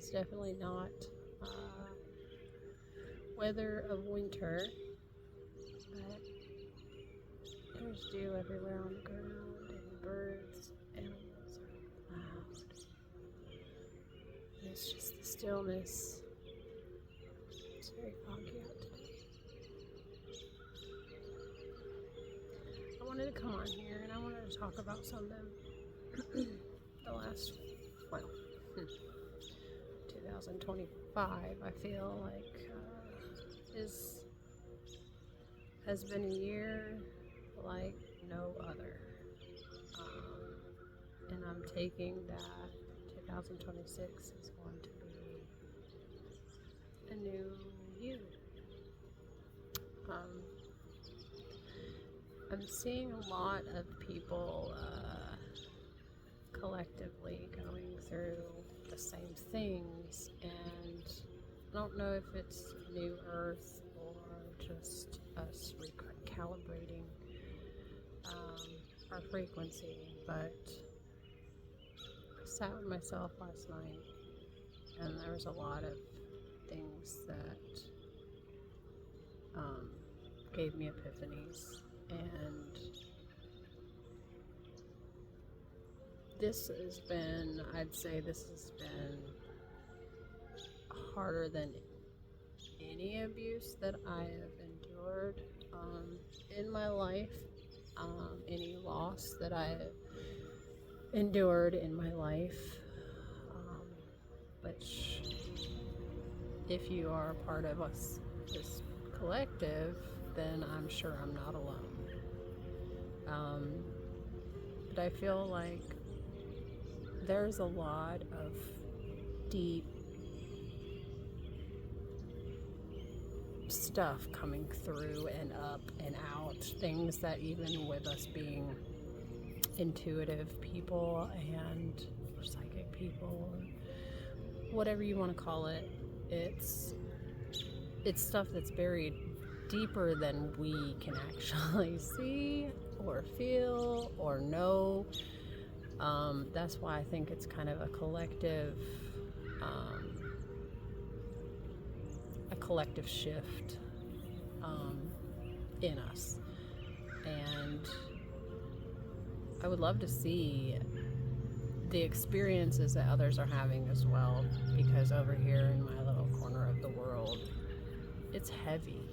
It's definitely not weather of winter, but there's dew everywhere on the ground, and birds, animals are loud. And it's just the stillness. It's very foggy out today. I wanted to come on here and I wanted to talk about something. The last, well, 2025, I feel like has been a year like no other. And I'm taking that 2026 is going to be a new you. I'm seeing a lot of people collectively going through the same things, and I don't know if it's New Earth or just us recalibrating our frequency, but I sat with myself last night and there was a lot of things that gave me epiphanies, and I'd say this has been harder than any abuse that I have endured in my life, any loss that I have endured in my life, which, if you are a part of this collective, then I'm sure I'm not alone. But I feel like there's a lot of deep stuff coming through and up and out, things that even with us being intuitive people and psychic people, whatever you want to call it, it's stuff that's buried deeper than we can actually see or feel or know. That's why I think it's kind of a collective shift in us, and I would love to see the experiences that others are having as well, because over here in my little corner of the world, it's heavy.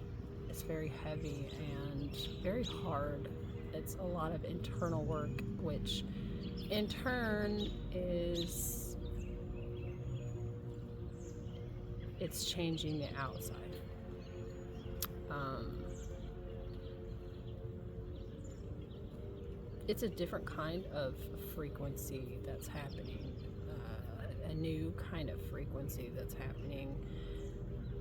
It's very heavy and very hard. It's a lot of internal work, which in turn it's changing the outside. It's a different kind of frequency that's happening, a new kind of frequency that's happening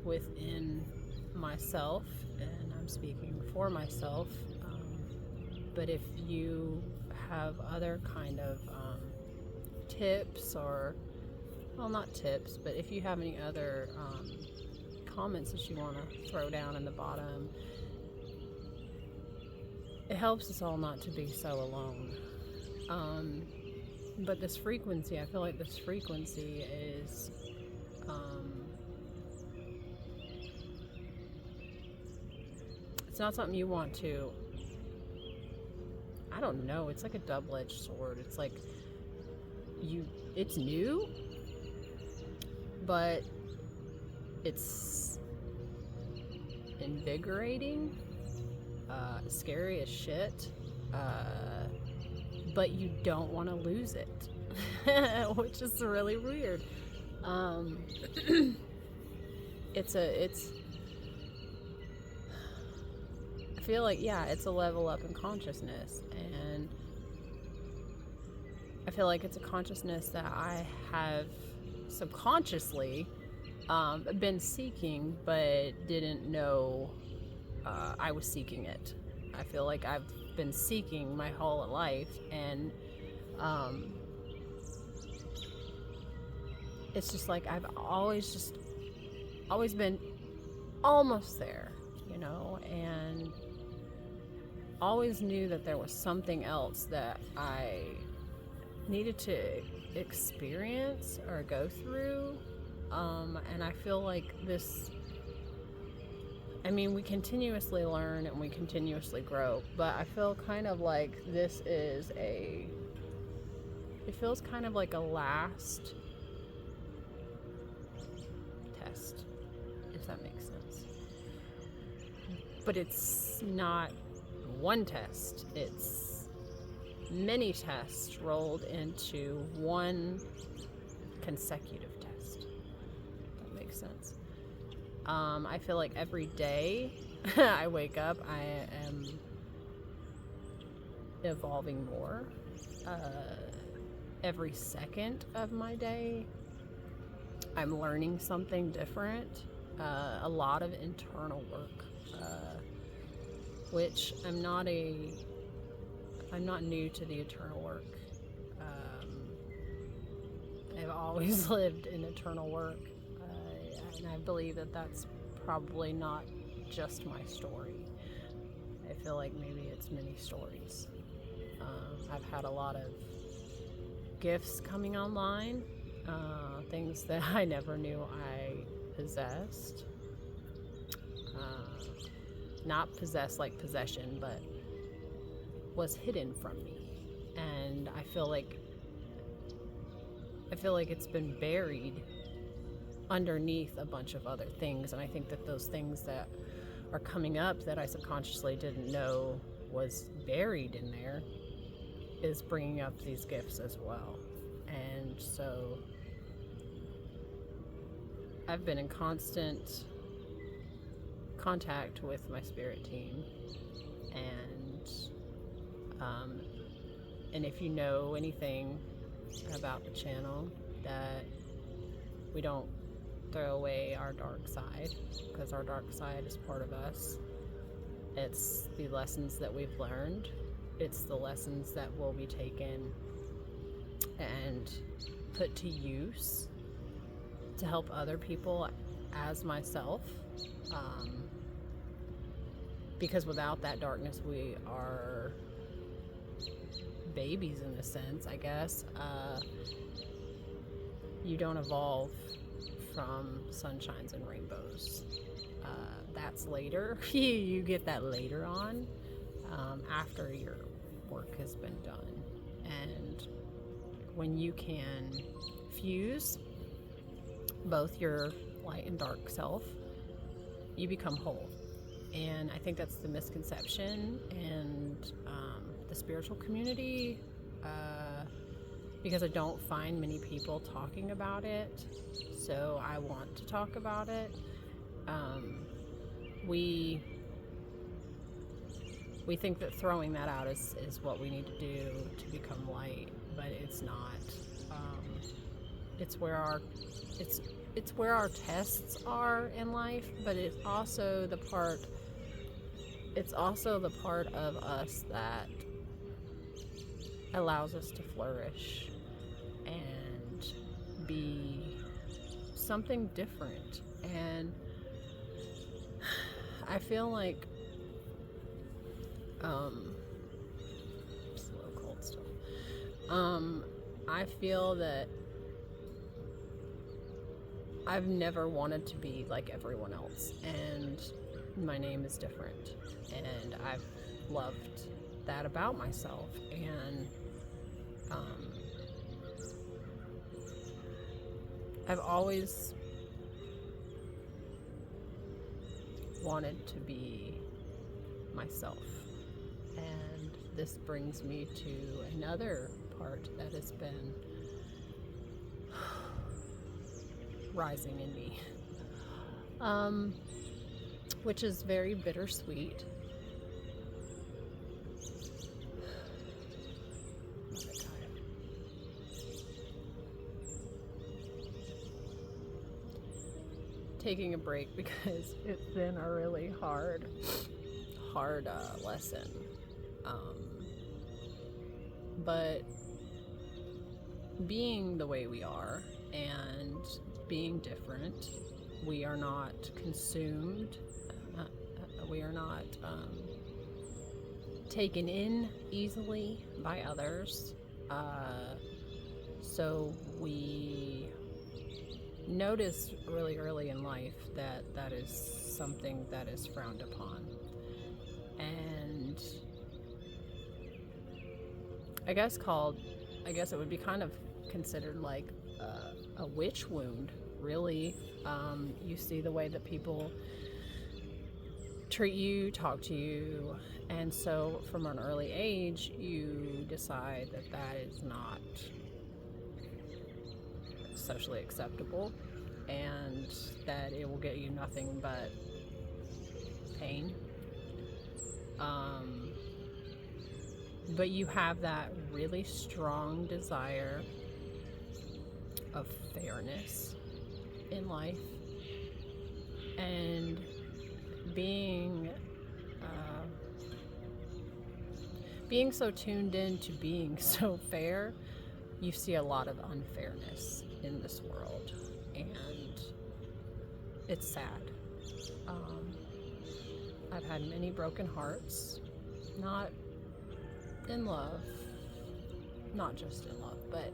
within myself, and I'm speaking for myself, but if you have other kind of tips, or, well, not tips, but if you have any other comments that you want to throw down in the bottom, it helps us all not to be so alone. But this frequency, I feel like this frequency is it's not something you want to, I don't know, it's like a double-edged sword. It's like it's new, but it's invigorating, scary as shit, but you don't want to lose it, which is really weird. I feel like, yeah, it's a level up in consciousness, and I feel like it's a consciousness that I have subconsciously been seeking, but didn't know I was seeking it. I feel like I've been seeking my whole life, and it's just like I've always been almost there, and always knew that there was something else that I needed to experience or go through, And I feel like this, I mean, we continuously learn and we continuously grow, but I feel kind of like this is it feels kind of like a last test, if that makes sense. But it's not one test, it's many tests rolled into one consecutive test. That makes sense. I feel like every day I wake up, I am evolving more. Every second of my day, I'm learning something different. A lot of internal work, which I'm not new to the internal work. I've always lived in internal work, and I believe that that's probably not just my story. I feel like maybe it's many stories. I've had a lot of gifts coming online, things that I never knew I possessed. Not possessed like possession, but was hidden from me. And I feel like it's been buried underneath a bunch of other things. And I think that those things that are coming up that I subconsciously didn't know was buried in there is bringing up these gifts as well. And so I've been in constant contact with my spirit team, and if you know anything about the channel, that we don't throw away our dark side, because our dark side is part of us. It's the lessons that we've learned. It's the lessons that will be taken and put to use to help other people as myself. Because without that darkness, we are babies in a sense, I guess. You don't evolve from sunshines and rainbows. That's later. You get that later on, after your work has been done. And when you can fuse both your light and dark self, you become whole. And I think that's the misconception in the spiritual community, because I don't find many people talking about it, so I want to talk about it. We think that throwing that out is what we need to do to become light, but it's not. It's where our tests are in life, but it's also the part of us that allows us to flourish and be something different. And I feel like it's a little cold still. I feel that I've never wanted to be like everyone else, and my name is different, and I've loved that about myself. And I've always wanted to be myself, and this brings me to another part that has been rising in me, which is very bittersweet. Taking a break because it's been a really hard lesson, but being the way we are and being different, we are not consumed, we are not taken in easily by others, so we notice really early in life that that is something that is frowned upon. And I guess it would be kind of considered like a witch wound, really. You see the way that people treat you, talk to you, and so from an early age, you decide that that is not socially acceptable and that it will get you nothing but pain. But you have that really strong desire of fairness in life, and being so tuned in to being so fair, you see a lot of unfairness in this world, and it's sad. I've had many broken hearts, not in love, not just in love, but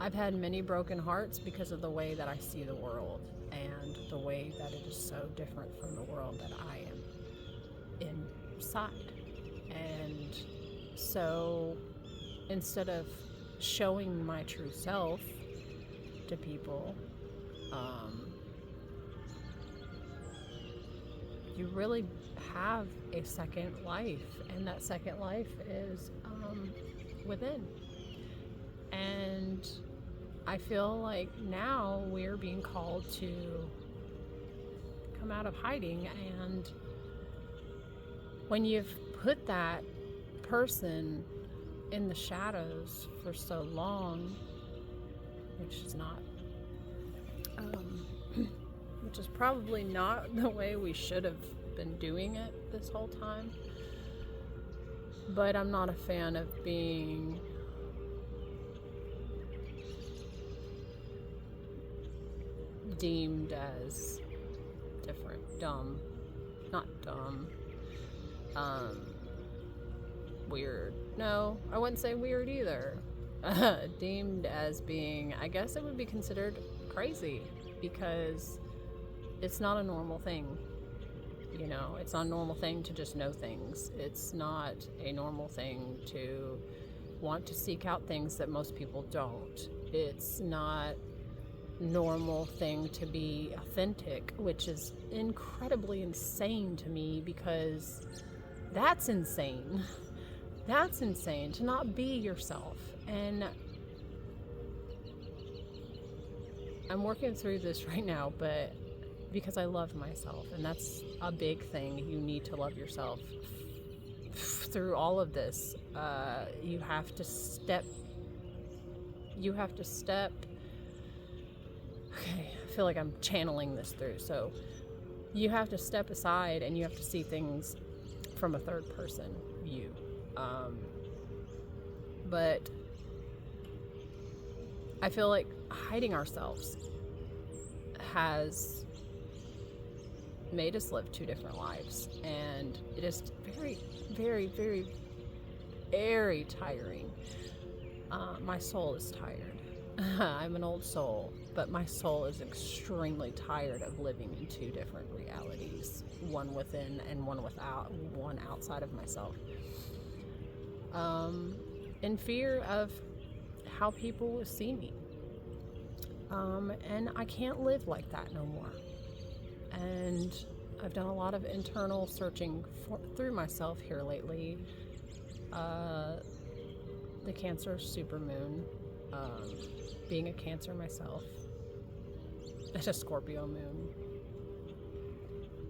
I've had many broken hearts because of the way that I see the world and the way that it is so different from the world that I am inside. And so instead of showing my true self to people, you really have a second life, and that second life is within. And I feel like now we're being called to come out of hiding, and when you've put that person in the shadows for so long, which is not which is probably not the way we should have been doing it this whole time, but I'm not a fan of being deemed as different, not dumb, weird. No, I wouldn't say weird either. Deemed as being, I guess it would be considered crazy, because it's not a normal thing. You know, it's not a normal thing to just know things. It's not a normal thing to want to seek out things that most people don't. It's not normal thing to be authentic, which is incredibly insane to me, because that's insane. That's insane to not be yourself. And I'm working through this right now, but because I love myself, and that's a big thing. You need to love yourself through all of this. You have to step. Okay, I feel like I'm channeling this through. So you have to step aside, and you have to see things from a third person view. But I feel like hiding ourselves has made us live two different lives, and it is very, very, very, very tiring. My soul is tired. I'm an old soul, but my soul is extremely tired of living in two different realities, one within and one without, one outside of myself. In fear of how people will see me. And I can't live like that no more. And I've done a lot of internal searching through myself here lately. The Cancer supermoon, being a Cancer myself, and a Scorpio moon,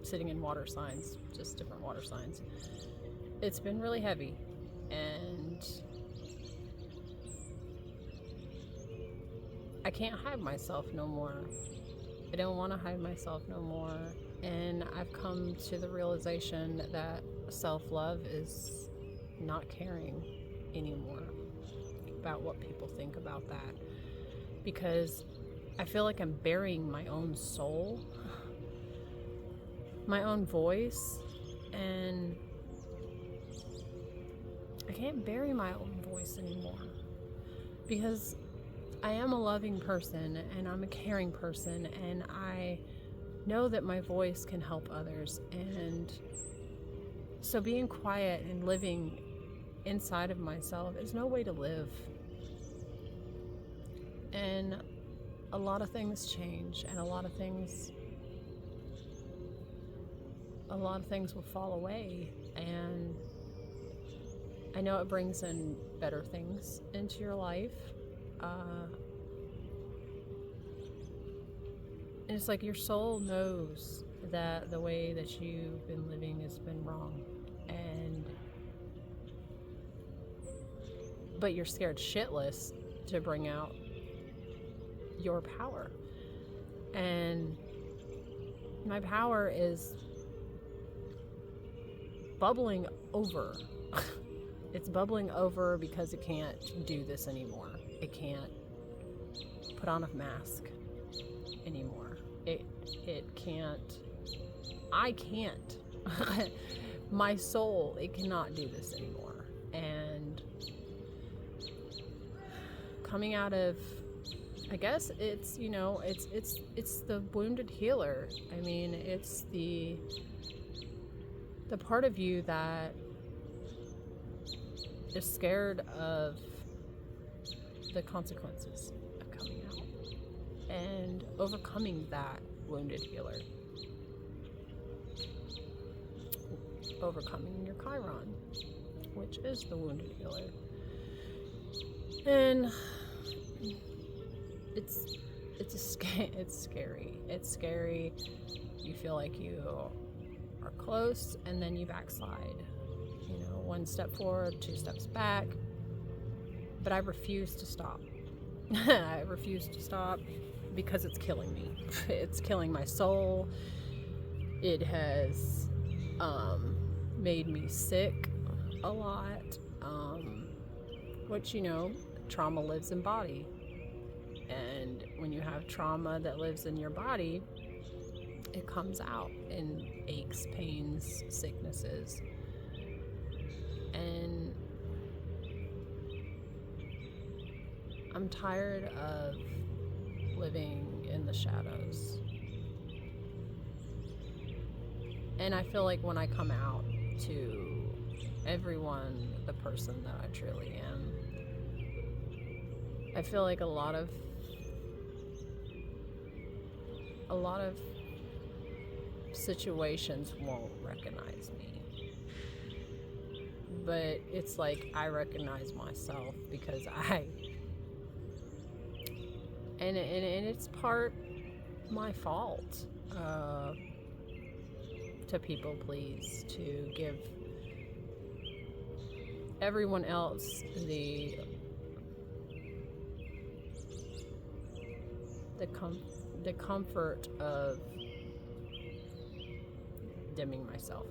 sitting in water signs, just different water signs. It's been really heavy, and I can't hide myself no more. I don't want to hide myself no more. And I've come to the realization that self-love is not caring anymore about what people think about that. Because I feel like I'm burying my own soul, my own voice, and I can't bury my own voice anymore. Because I am a loving person and I'm a caring person, and I know that my voice can help others. And so being quiet and living inside of myself is no way to live. And a lot of things change, and a lot of things will fall away. And I know it brings in better things into your life. And it's like your soul knows that the way that you've been living has been wrong. But you're scared shitless to bring out your power. And my power is bubbling over. It's bubbling over because it can't do this anymore. It can't put on a mask anymore. It can't. I can't. My soul, it cannot do this anymore. And coming out of, I guess it's, you know, it's the wounded healer. I mean, it's the part of you that is scared of the consequences of coming out and overcoming that wounded healer. Overcoming your Chiron, which is the wounded healer. And it's scary. It's scary. You feel like you are close and then you backslide. You know, 1 step forward, 2 steps back. But I refuse to stop. I refuse to stop because it's killing me. It's killing my soul. It has made me sick a lot. Which, you know, trauma lives in body. And when you have trauma that lives in your body, it comes out in aches, pains, sicknesses. And I'm tired of living in the shadows. And I feel like when I come out to everyone, the person that I truly am, I feel like a lot of situations won't recognize me. But it's like I recognize myself because and it's part my fault to people please, to give everyone else the comfort of dimming myself.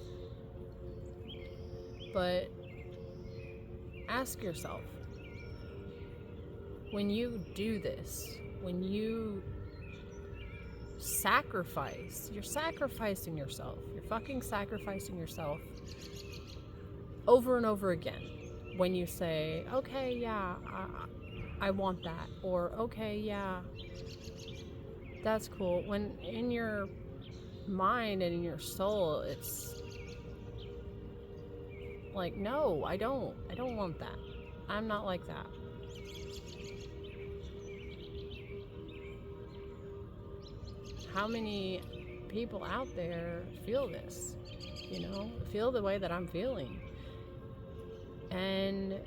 But ask yourself, when you do this, when you sacrifice, you're sacrificing yourself. You're fucking sacrificing yourself over and over again. When you say, okay, yeah, I want that. Or, okay, yeah, that's cool. When in your mind and in your soul, it's like, no, I don't want that. I'm not like that. How many people out there feel this? You know, feel the way that I'm feeling. And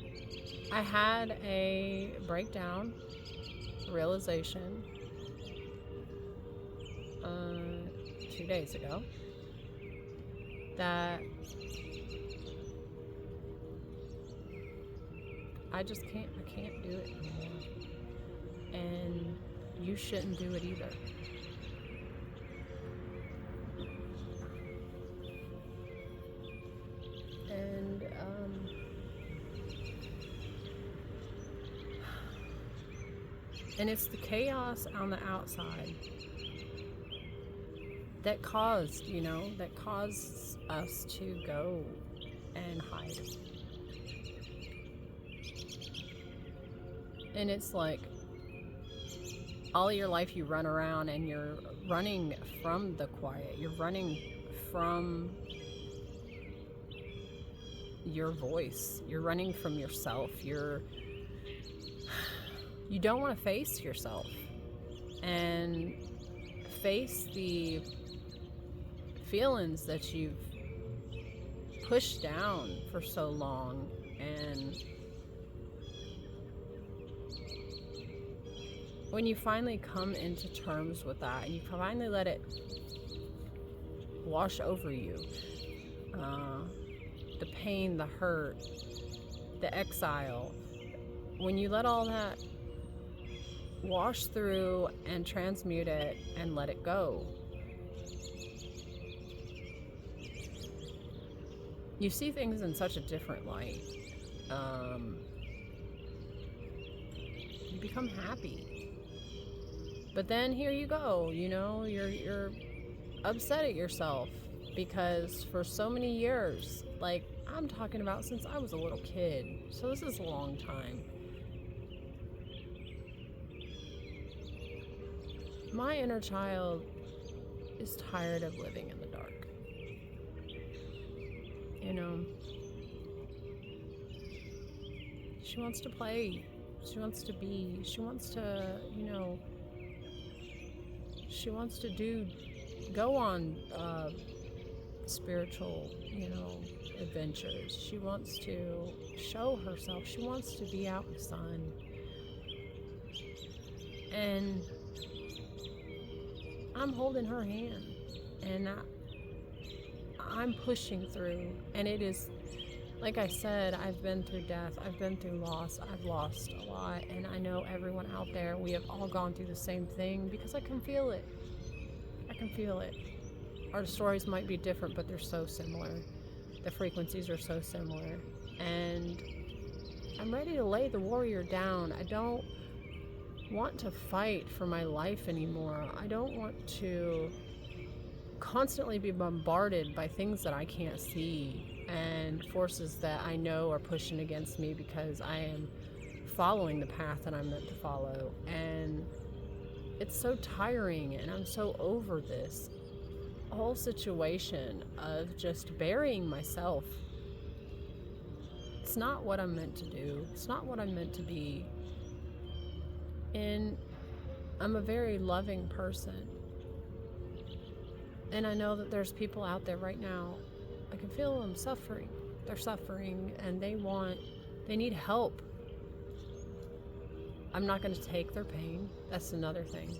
I had a breakdown, realization 2 days ago that I can't do it anymore. And you shouldn't do it either. And it's the chaos on the outside that caused us to go and hide. And it's like, all your life you run around and you're running from the quiet. You're running from your voice. You're running from yourself. You don't want to face yourself and face the feelings that you've pushed down for so long. And when you finally come into terms with that and you finally let it wash over you, the pain, the hurt, the exile, when you let all that wash through and transmute it and let it go, you see things in such a different light. You become happy. But then here you go, you're upset at yourself because for so many years, like I'm talking about since I was a little kid, so this is a long time, my inner child is tired of living in the dark. She wants to play. She wants to be. She wants to, she wants to go on spiritual, adventures. She wants to show herself. She wants to be out in the sun. And I'm holding her hand. And I'm pushing through. And it is, like I said, I've been through death. I've been through loss. I've lost a lot. And I know everyone out there, we have all gone through the same thing because I can feel it. I can feel it. Our stories might be different, but they're so similar. The frequencies are so similar. And I'm ready to lay the warrior down. I don't want to fight for my life anymore. I don't want to constantly be bombarded by things that I can't see and forces that I know are pushing against me because I am following the path that I'm meant to follow. And it's so tiring, and I'm so over this whole situation of just burying myself. It's not what I'm meant to do. It's not what I'm meant to be. And I'm a very loving person. And I know that there's people out there right now, I can feel them suffering. They're suffering and they need help. I'm not going to take their pain. That's another thing.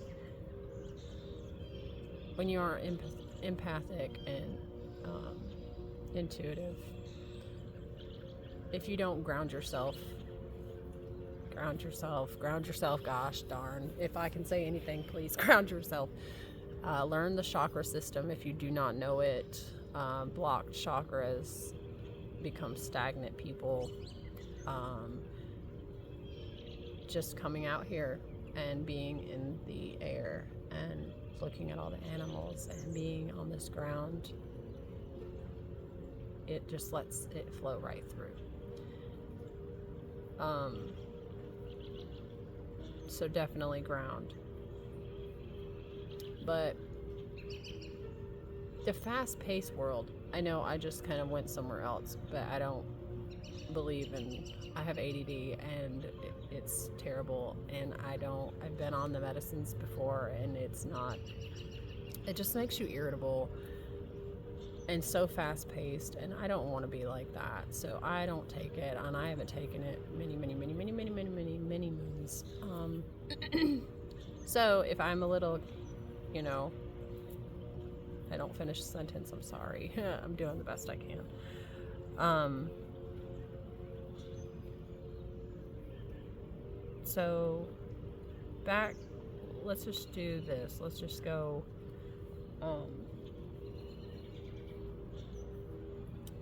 When you are empathic and intuitive, if you don't ground yourself, gosh darn. If I can say anything, please ground yourself. Learn the chakra system if you do not know it. Blocked chakras become stagnant people. Just coming out here and being in the air and looking at all the animals and being on this ground, it just lets it flow right through. So definitely ground. But the fast-paced world, I know I just kind of went somewhere else, but I don't believe in, I have ADD and it's terrible, and I've been on the medicines before, and it just makes you irritable and so fast-paced, and I don't want to be like that, so I don't take it, and I haven't taken it many moons. So if I'm a little, I don't finish the sentence, I'm sorry. I'm doing the best I can. So back, let's just do this. Let's just go,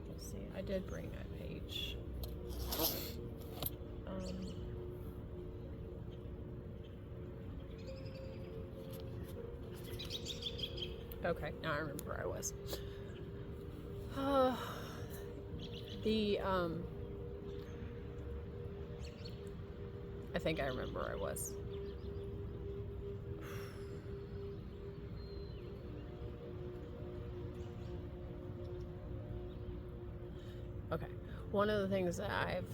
let's see, I did bring that page. Okay, now I remember where I was. I think I remember where I was. one of the things that I've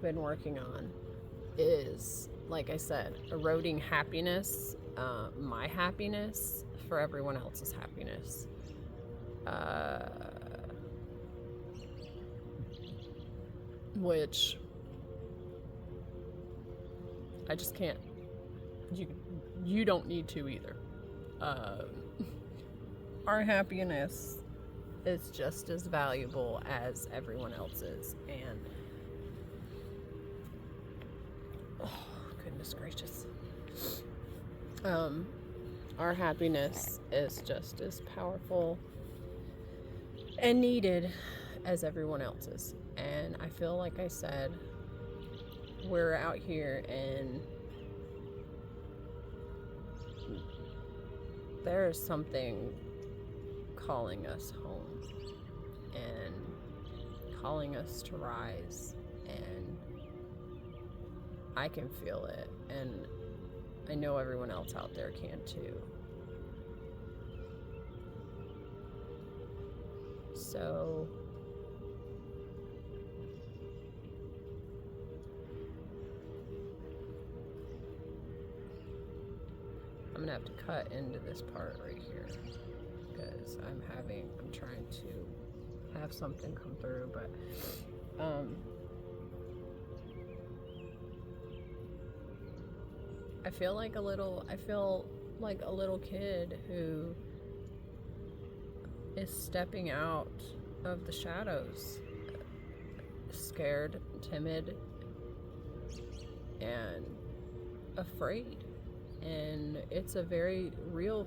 been working on is, like I said, eroding happiness, my happiness for everyone else's happiness. Which I just can't. You don't need to either. Our happiness is just as valuable as everyone else's, and oh goodness gracious, our happiness is just as powerful and needed as everyone else's. And I feel like I said, we're out here and there is something calling us home and calling us to rise, and I can feel it, and I know everyone else out there can too. So I'm gonna have to cut into this part right here because I'm trying to have something come through, but I feel like a little kid who is stepping out of the shadows, scared, timid, and afraid. And it's a very real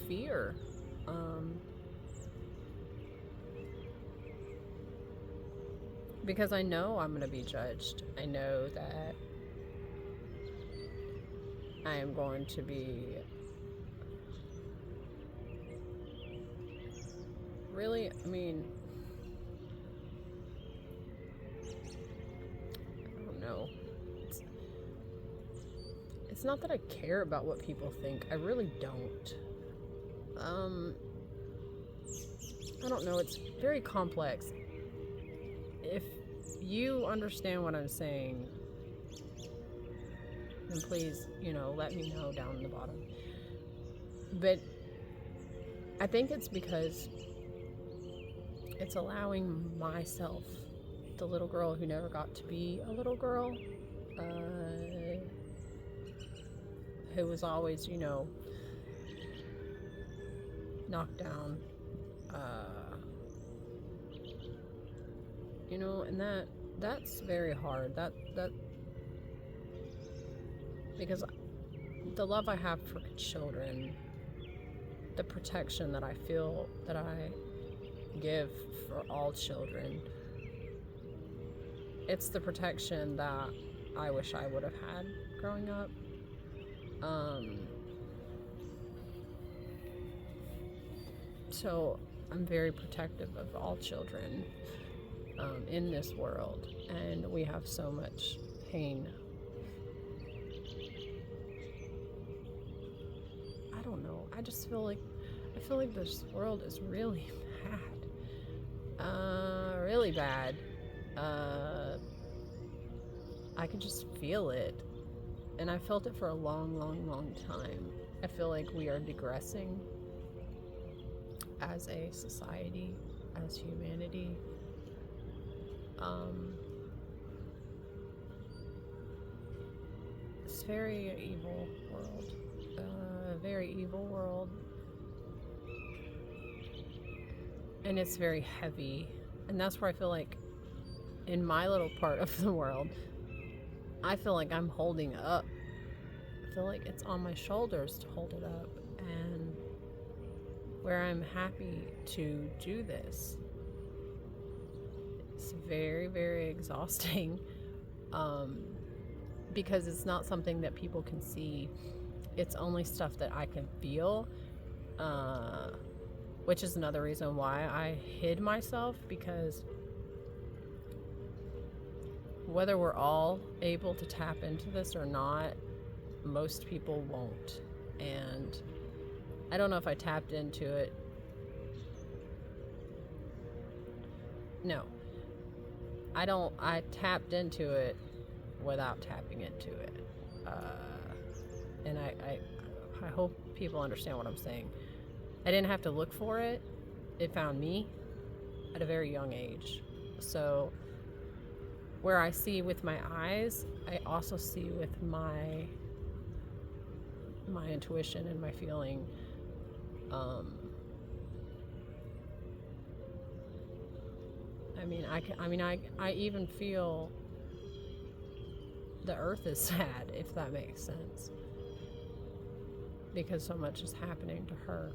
fear. Because I know I'm going to be judged. I know that I am going to be really, I don't know. It's not that I care about what people think. I really don't. I don't know. It's very complex. If you understand what I'm saying, then please, let me know down in the bottom. But I think it's because it's allowing myself, the little girl who never got to be a little girl, who was always, knocked down, and that's very hard. That because the love I have for children, the protection that I feel that I give for all children, it's the protection that I wish I would have had growing up. So I'm very protective of all children in this world, and we have so much pain. I don't know. I feel like this world is really bad. Really bad. I can just feel it. And I felt it for a long, long, long time. I feel like we are digressing as a society, as humanity. It's a very evil world. Very evil world. And it's very heavy. And that's where I feel like in my little part of the world, I feel like I'm holding up. I feel like it's on my shoulders to hold it up, and where I'm happy to do this. It's very, very exhausting, because it's not something that people can see. It's only stuff that I can feel, which is another reason why I hid myself, because whether we're all able to tap into this or not, most people won't. And I don't know if I tapped into it No, I tapped into it without tapping into it. And I hope people understand what I'm saying. I didn't have to look for it. It found me at a very young age. So where I see with my eyes, I also see with my intuition and my feeling. I even feel the earth is sad, if that makes sense, because so much is happening to her.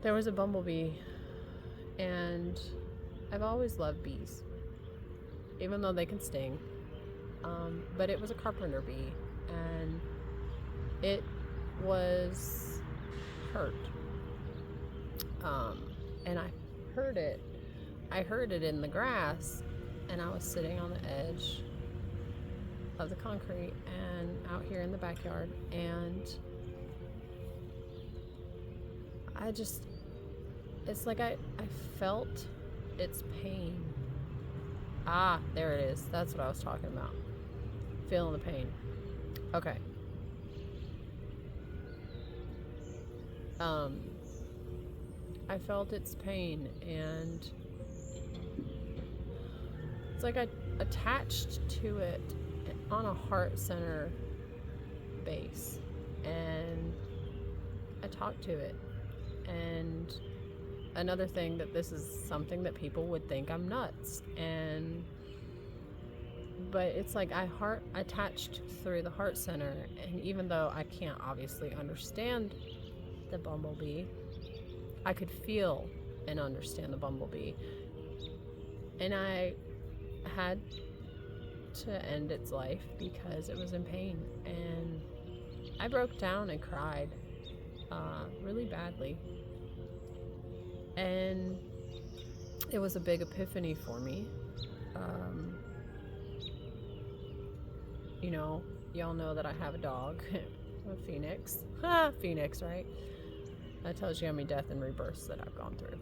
There was a bumblebee, and I've always loved bees, even though they can sting. But it was a carpenter bee, and it was hurt. And I heard it in the grass, and I was sitting on the edge of the concrete and out here in the backyard, and it's like I felt its pain. Ah, there it is. That's what I was talking about. Feeling the pain. Okay. I felt its pain, and it's like I attached to it on a heart center base, and I talked to it. And another thing, that this is something that people would think I'm nuts, but it's like I attached through the heart center, and even though I can't obviously understand the bumblebee, I could feel and understand the bumblebee, and I had to end its life because it was in pain, and I broke down and cried really badly, and it was a big epiphany for me. Y'all know that I have a dog, a Phoenix. Phoenix, right? That tells you how many death and rebirths that I've gone through.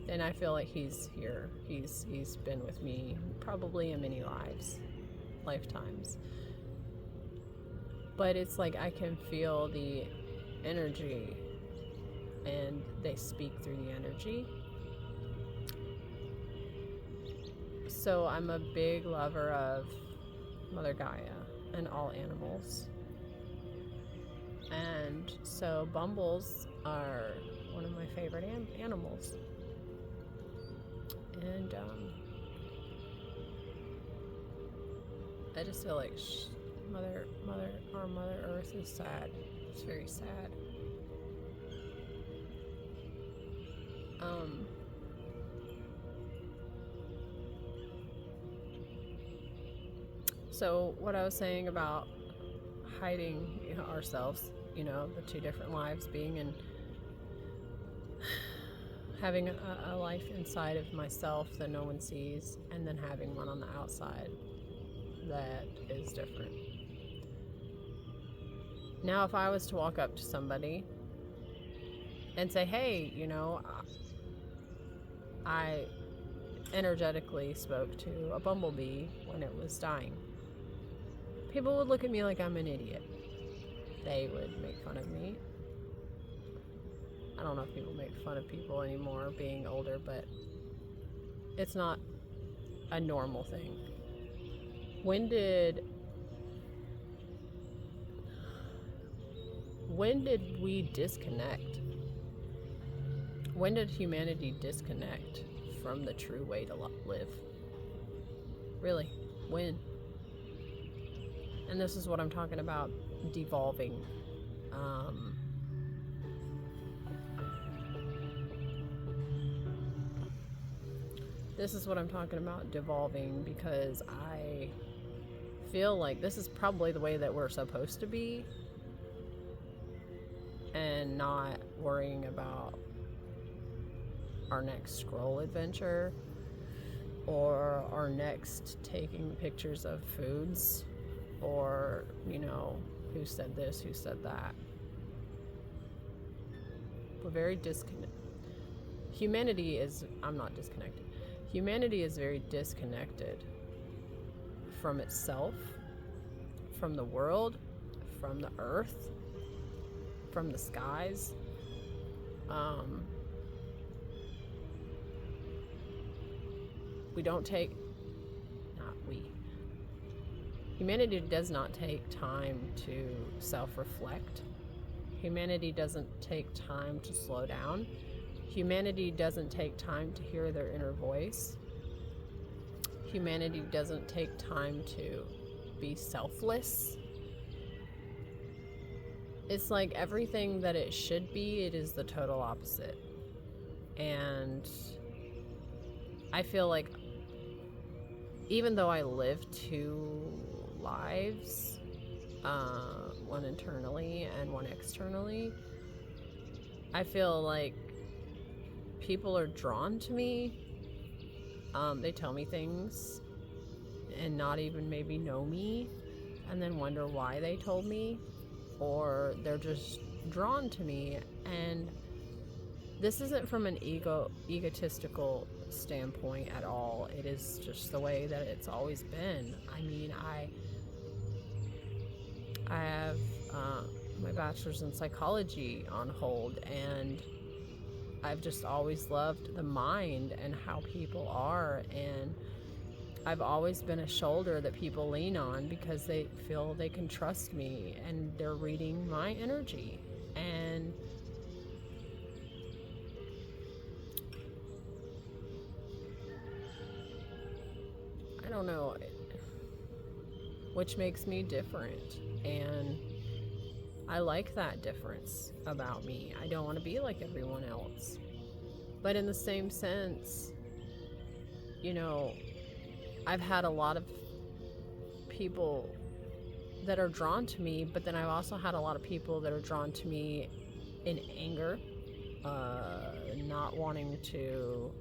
And I feel like he's here. He's been with me probably in many lifetimes. But it's like I can feel the energy, and they speak through the energy. So I'm a big lover of Mother Gaia and all animals. And so bumbles are one of my favorite animals. And I just feel like our Mother Earth is sad. It's very sad. So what I was saying about hiding ourselves, the two different lives, being in having a life inside of myself that no one sees, and then having one on the outside that is different. Now, if I was to walk up to somebody and say, hey, I energetically spoke to a bumblebee when it was dying, people would look at me like I'm an idiot. They would make fun of me. I don't know if people make fun of people anymore being older, but it's not a normal thing. When did we disconnect? When did humanity disconnect from the true way to live? Really, when? And this is what I'm talking about, devolving. This is what I'm talking about, devolving, because I feel like this is probably the way that we're supposed to be, and not worrying about our next scroll adventure, or are next taking pictures of foods, or, who said this, who said that. We're very disconnected. I'm not disconnected. Humanity is very disconnected from itself, from the world, from the earth, from the skies. Humanity does not take time to self-reflect. Humanity doesn't take time to slow down. Humanity doesn't take time to hear their inner voice. Humanity doesn't take time to be selfless. It's like everything that it should be, it is the total opposite. And I feel like even though I live 2 lives, one internally and one externally, I feel like people are drawn to me. They tell me things and not even maybe know me, and then wonder why they told me, or they're just drawn to me. And this isn't from an egotistical standpoint at all. It is just the way that it's always been. I mean, I have my bachelor's in psychology on hold, and I've just always loved the mind and how people are, and I've always been a shoulder that people lean on because they feel they can trust me and they're reading my energy. And I don't know, which makes me different, and I like that difference about me. I don't want to be like everyone else. But in the same sense, I've had a lot of people that are drawn to me, but then I've also had a lot of people that are drawn to me in anger, not wanting to.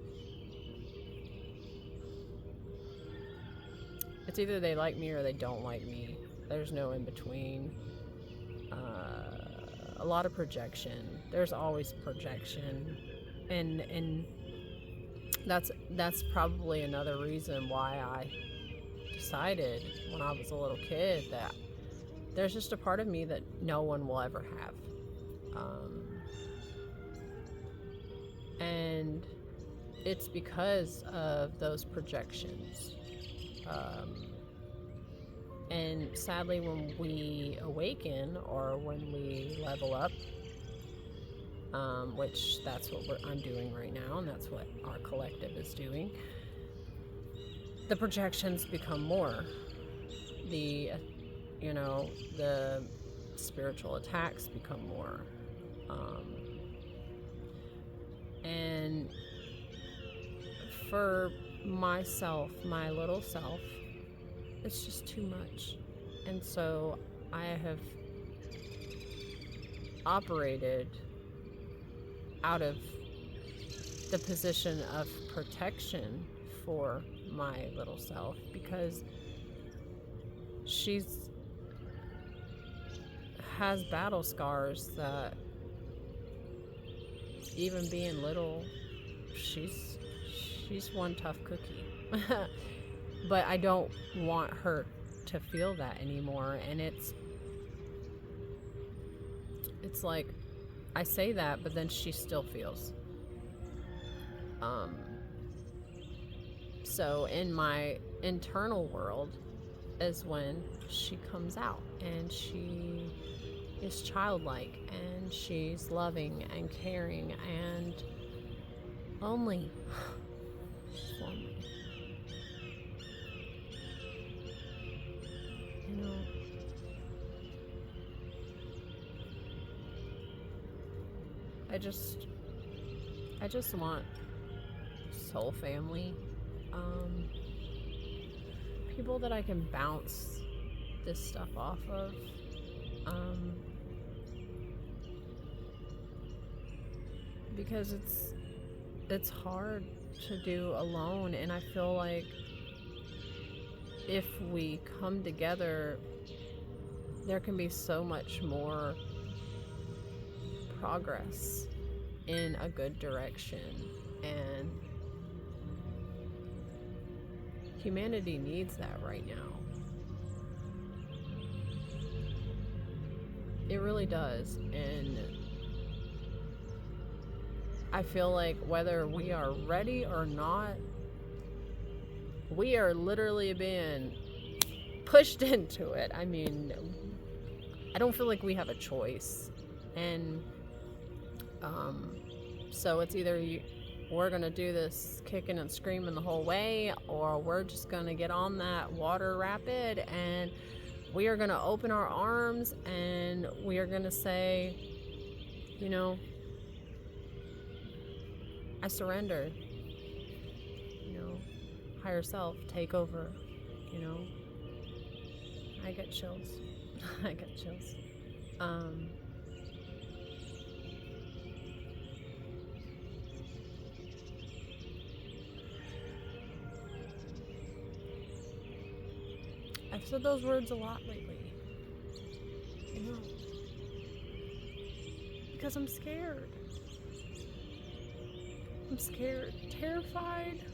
It's either they like me or they don't like me. There's no in between. A lot of projection. There's always projection, and that's probably another reason why I decided when I was a little kid that there's just a part of me that no one will ever have, and it's because of those projections. And sadly, when we awaken or when we level up, which that's what I'm doing right now, and that's what our collective is doing, the projections become more. The spiritual attacks become more. And for myself, my little self, it's just too much. And so I have operated out of the position of protection for my little self, because has battle scars that, even being little, she's one tough cookie. But I don't want her to feel that anymore. And it's like I say that, but then she still feels. So in my internal world is when she comes out, and she is childlike, and she's loving and caring and lonely. She's lonely. I just want soul family, people that I can bounce this stuff off of, because it's hard to do alone. And I feel like if we come together, there can be so much more progress in a good direction. And humanity needs that right now. It really does. And I feel like whether we are ready or not, we are literally being pushed into it. I mean, I don't feel like we have a choice. And so it's either we're going to do this kicking and screaming the whole way, or we're just going to get on that water rapid and we are going to open our arms and we are going to say, you know, I surrender. You know, higher self, take over. You know, I get chills. I get chills. I've said those words a lot lately. You know, because I'm scared. I'm scared, terrified.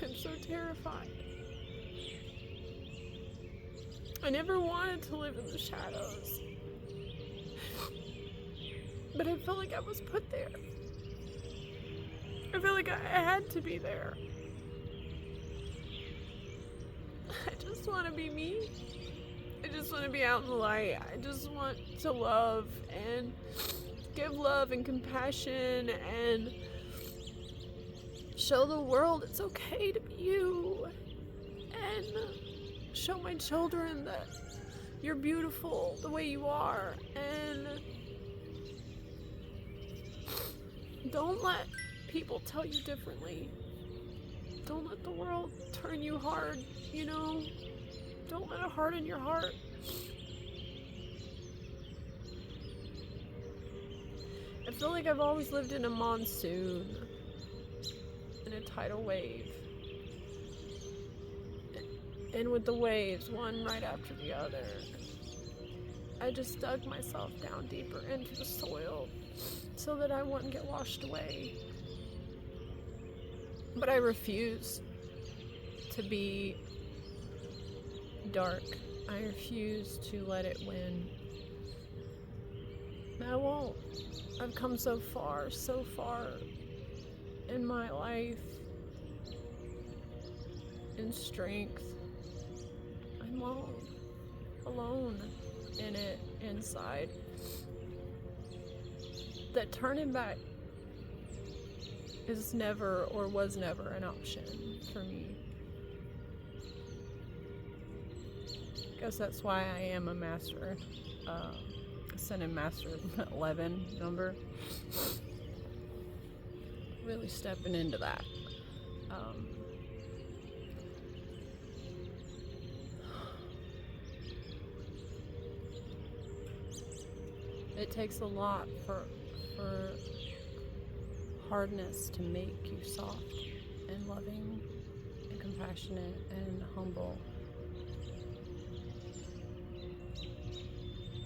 I'm so terrified. I never wanted to live in the shadows. But I felt like I was put there. I felt like I had to be there. I just want to be me. I just want to be out in the light. I just want to love and give love and compassion and show the world it's okay to be you, and show my children that you're beautiful the way you are, and don't let people tell you differently. Don't let the world turn you hard, you know? Don't let it harden your heart. I feel like I've always lived in a monsoon, in a tidal wave, and with the waves, one right after the other, I just dug myself down deeper into the soil so that I wouldn't get washed away. But I refuse to be dark. I refuse to let it win. I won't. I've come so far in my life, in strength. I'm alone in it, inside. That turning back is never, or was never, an option for me. I guess that's why I am a master, Ascended Master 11 number. Really stepping into that. It takes a lot for hardness to make you soft and loving and compassionate and humble.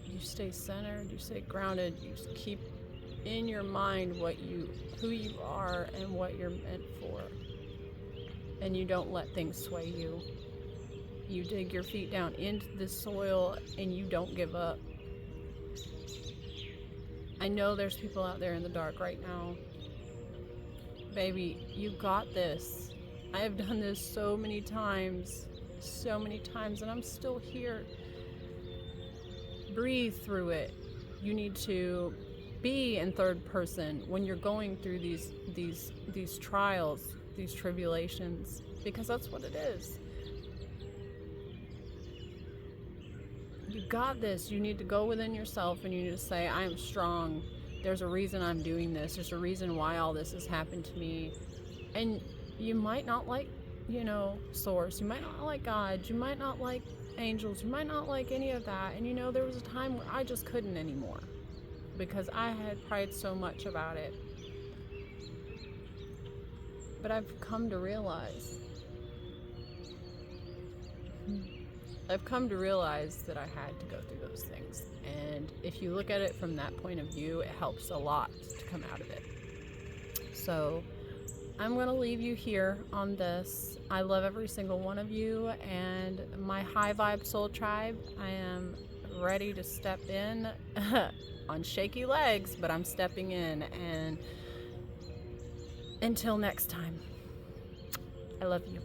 You stay centered, you stay grounded, you keep in your mind who you are and what you're meant for. And you don't let things sway you. You dig your feet down into the soil and you don't give up. I know there's people out there in the dark right now. Baby, you got this. I have done this so many times, and I'm still here. Breathe through it. You need to be in third person when you're going through these trials, these tribulations, because that's what it is. You got this. You need to go within yourself and you need to say, I am strong. There's a reason I'm doing this. There's a reason why all this has happened to me. And you might not like, Source. You might not like God. You might not like angels. You might not like any of that. And there was a time where I just couldn't anymore. because I had prayed so much about it. But I've come to realize that I had to go through those things. And if you look at it from that point of view, it helps a lot to come out of it. So I'm going to leave you here on this. I love every single one of you, and my high vibe soul tribe, I am ready to step in on shaky legs, but I'm stepping in. And until next time, I love you.